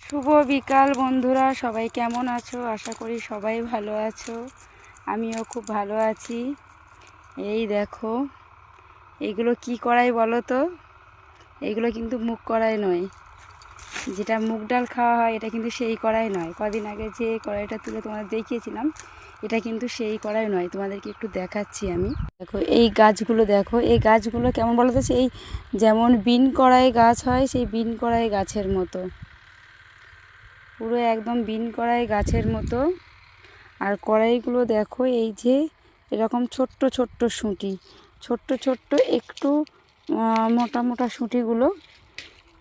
শুভ বিকাল বন্ধুরা, সবাই কেমন আছো? আশা করি সবাই ভালো আছো। আমিও খুব ভালো আছি। এই দেখো, এগুলো কি কড়াই বলো তো? এগুলো কিন্তু মুগ কড়াই নয়। যেটা মুগ ডাল খাওয়া হয় এটা কিন্তু সেই কড়াই নয়। কদিন আগে যে কড়াইটা তুলে তোমাদের দেখিয়েছিলাম, এটা কিন্তু সেই কড়াই নয়। তোমাদেরকে একটু দেখাচ্ছি আমি। দেখো এই গাছগুলো, দেখো এই গাছগুলো কেমন বলো তো? সেই যেমন বিন কড়াই গাছ হয়, সেই বিন কড়াই গাছের মতো, পুরো একদম বিন কড়াই গাছের মতো। আর কড়াইগুলো দেখো, এই যে এরকম ছোট্ট ছোট্ট সুঁটি, ছোট্ট ছোট্ট একটু মোটা মোটা সুঁটিগুলো।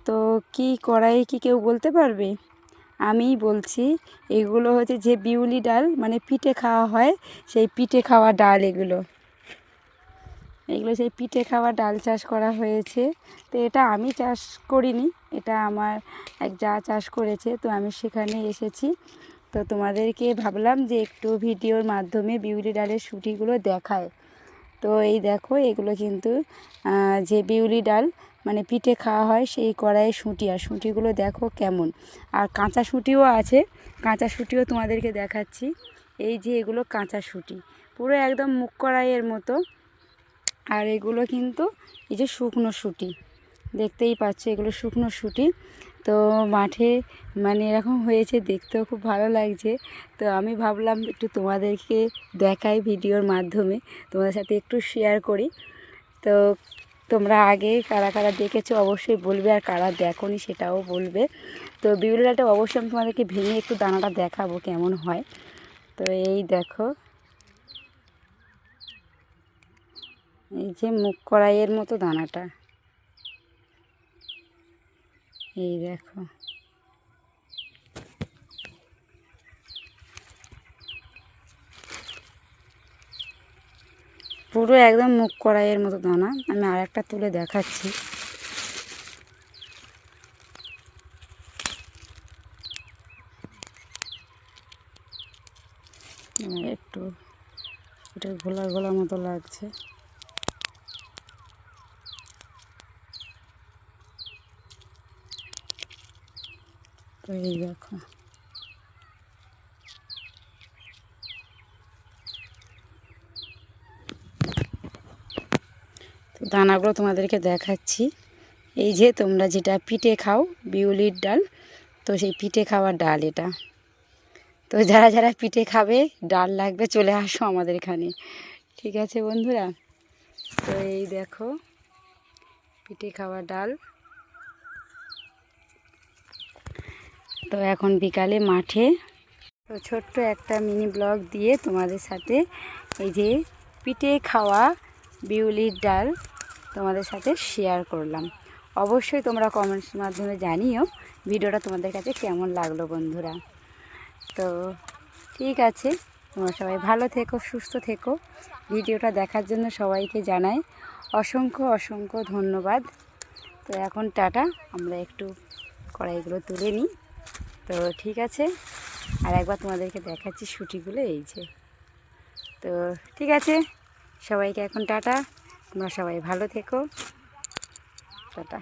তো কি কড়াই কি কেউ বলতে পারবে? আমিই বলছি। এগুলো হচ্ছে যে বিউলি ডাল, মানে পিঠে খাওয়া হয়, সেই পিঠে খাওয়া ডাল এগুলো সেই পিঠে খাওয়া ডাল চাষ করা হয়েছে। তো এটা আমি চাষ করিনি, এটা আমার এক যা চাষ করেছে। তো আমি সেখানে এসেছি, তো তোমাদেরকে ভাবলাম যে একটু ভিডিওর মাধ্যমে বিউলি ডালের শুঁটিগুলো দেখায়। তো এই দেখো, এগুলো কিন্তু যে বিউলি ডাল মানে পিঠে খাওয়া হয় সেই কড়াইয়ের শুঁটি। আর শুঁটিগুলো দেখো কেমন। আর কাঁচা শুঁটিও আছে, কাঁচা শুঁটিও তোমাদেরকে দেখাচ্ছি। এই যে এগুলো কাঁচা শুঁটি, পুরো একদম মুগ কড়াইয়ের মতো। আর এগুলো কিন্তু এই যে শুকনো শুঁটি, দেখতেই পাচ্ছ, এগুলো শুকনো শুঁটি। তো মাঠে মানে এরকম হয়েছে, দেখতেও খুব ভালো লাগছে। তো আমি ভাবলাম একটু তোমাদেরকে দেখাই ভিডিওর মাধ্যমে, তোমাদের সাথে একটু শেয়ার করি। তো তোমরা আগে কারা কারা দেখেছো অবশ্যই বলবে, আর কারা দেখোনি সেটাও বলবে। তো বিউলি ডালটা অবশ্যই আমি তোমাদেরকে ভেঙে একটু দানাটা দেখাবো কেমন হয়। তো এই দেখো, এই যে মুগ কড়াইয়ের মতো দানাটা, এই দেখো। পুরো একদম মুগ কড়াইয়ের মতো দানা। আমি আর একটা তুলে দেখাচ্ছি। একটু এটা ঘোলা ঘোলা মতো লাগছে। তো এই দেখো, তো দানাগুলো তোমাদেরকে দেখাচ্ছি। এই যে তোমরা যেটা পিঠে খাও বিউলির ডাল, তো সেই পিঠে খাওয়ার ডাল এটা। তো যারা যারা পিঠে খাবে, ডাল লাগবে, চলে আসো আমাদের এখানে। ঠিক আছে বন্ধুরা? তো এই দেখো পিঠে খাওয়া ডাল। তো এখন বিকালে মাঠে, তো ছোট্ট একটা মিনি ব্লগ দিয়ে তোমাদের সাথে এই যে পিঠে খাওয়া বিউলির ডাল তোমাদের সাথে শেয়ার করলাম। অবশ্যই তোমরা কমেন্টসের মাধ্যমে জানিও ভিডিওটা তোমাদের কাছে কেমন লাগলো বন্ধুরা। তো ঠিক আছে, তোমরা সবাই ভালো থেকো, সুস্থ থেকো। ভিডিওটা দেখার জন্য সবাইকে জানাই অসংখ্য অসংখ্য ধন্যবাদ। তো এখন টাটা, আমরা একটু কড়াইগুলো তুলে নিই। তো ঠিক আছে, আর একবার তোমাদেরকে দেখাচ্ছি শুঁটিগুলো, এই যে। তো ঠিক আছে, সবাইকে এখন টাটা, তোমরা সবাই ভালো থেকো, টাটা।